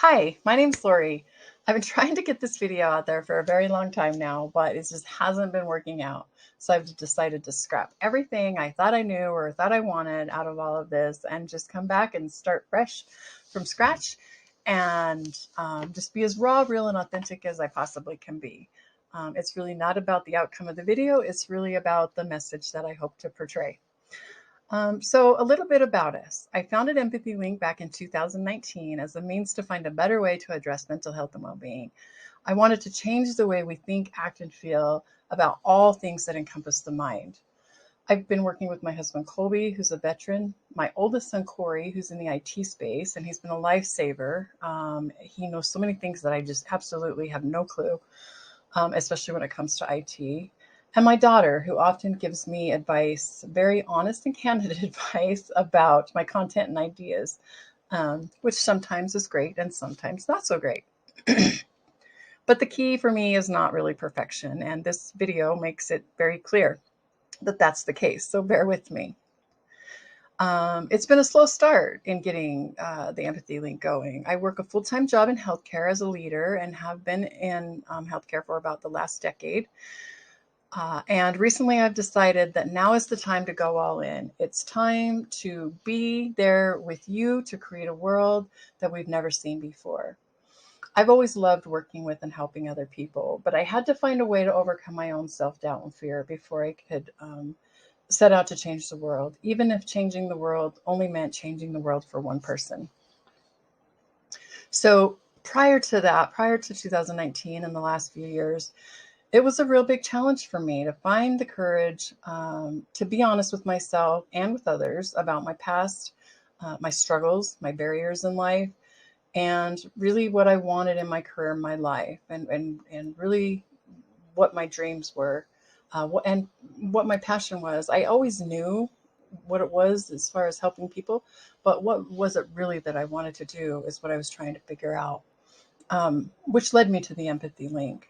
Hi, my name's Lori. I've been trying to get this video out there for a very long time now, but it just hasn't been working out. So I've decided to scrap everything I thought I knew or thought I wanted out of all of this and just come back and start fresh from scratch and just be as raw, real, and authentic as I possibly can be. It's really not about the outcome of the video. It's really about the message that I hope to portray. So a little bit about us. I founded Empathylink back in 2019 as a means to find a better way to address mental health and well-being. I wanted to change the way we think, act, and feel about all things that encompass the mind. I've been working with my husband, Colby, who's a veteran, my oldest son, Corey, who's in the IT space, and he's been a lifesaver. He knows so many things that I just absolutely have no clue, especially when it comes to IT. And my daughter, who often gives me advice, very honest and candid advice about my content and ideas, which sometimes is great and sometimes not so great. But the key for me is not really perfection, and this video makes it very clear that that's the case, so bear with me. It's been a slow start in getting the Empathy Link going. I work a full-time job in healthcare as a leader and have been in healthcare for about the last decade. And recently I've decided that now is the time to go all in. It's time to be there with you to create a world that we've never seen before. I've always loved working with and helping other people, but I had to find a way to overcome my own self-doubt and fear before I could set out to change the world, even if changing the world only meant changing the world for one person. So prior to 2019 and the last few years, it was a real big challenge for me to find the courage to be honest with myself and with others about my past, my struggles, my barriers in life, and really what I wanted in my career, in my life, and really what my dreams were, and what my passion was. I always knew what it was as far as helping people, but what was it really that I wanted to do is what I was trying to figure out, which led me to the Empathy Link.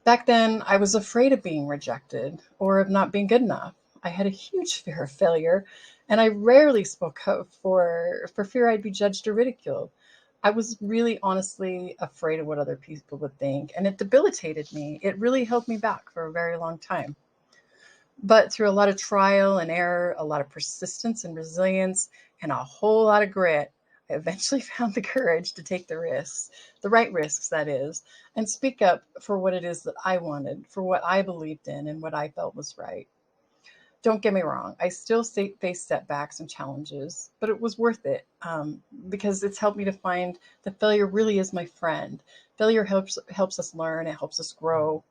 Back then, I was afraid of being rejected or of not being good enough. I had a huge fear of failure, and I rarely spoke up for fear I'd be judged or ridiculed. I was really honestly afraid of what other people would think, and it debilitated me. It really held me back for a very long time. But through a lot of trial and error, a lot of persistence and resilience, and a whole lot of grit, I eventually found the courage to take the risks, the right risks, that is, and speak up for what it is that I wanted, for what I believed in, and what I felt was right. Don't get me wrong, I still face setbacks and challenges, but it was worth it because it's helped me to find that failure really is my friend. Failure helps us learn, it helps us grow,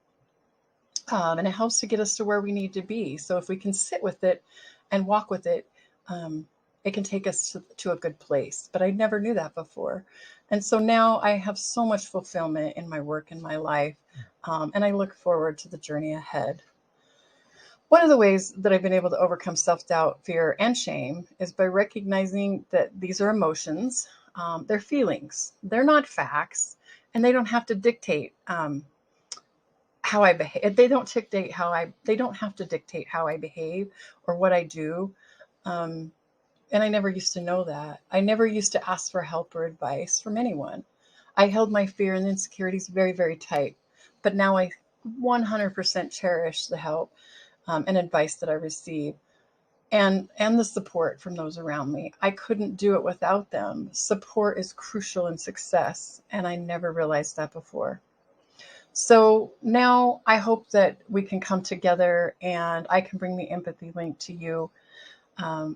and it helps to get us to where we need to be. So if we can sit with it and walk with it, um, it can take us to a good place. But I never knew that before. And so now I have so much fulfillment in my work and my life. And I look forward to the journey ahead. One of the ways that I've been able to overcome self doubt, fear, and shame is by recognizing that these are emotions, they're feelings, they're not facts, and they don't have to dictate how I behave. They don't have to dictate how I behave or what I do. Um, and I never used to know that. I never used to ask for help or advice from anyone. I held my fear and insecurities very, very tight. But now I 100% cherish the help and advice that I receive and the support from those around me. I couldn't do it without them. Support is crucial in success, and I never realized that before. So now I hope that we can come together and I can bring the Empathy Link to you,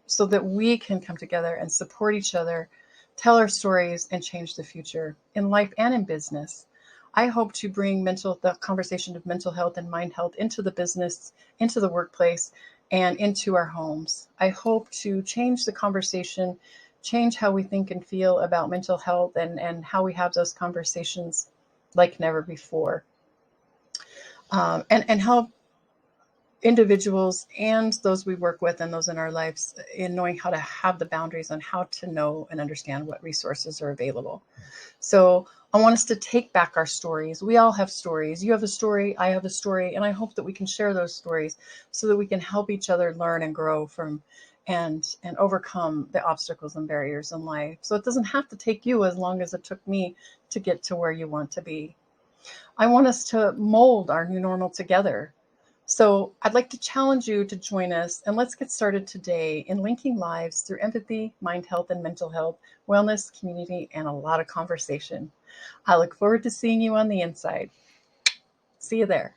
so that we can come together and support each other, tell our stories, and change the future in life and in business. I hope to bring the conversation of mental health and mind health into the business, into the workplace, and into our homes. I hope to change the conversation, change how we think and feel about mental health, and how we have those conversations like never before, and help individuals and those we work with and those in our lives in knowing how to have the boundaries on how to know and understand what resources are available. So I want us to take back our stories. We all have stories. You have a story, I have a story, and I hope that we can share those stories so that we can help each other learn and grow from and overcome the obstacles and barriers in life. So it doesn't have to take you as long as it took me to get to where you want to be. I want us to mold our new normal together. So I'd like to challenge you to join us, and let's get started today in linking lives through empathy, mind health, and mental health, wellness, community, and a lot of conversation. I look forward to seeing you on the inside. See you there.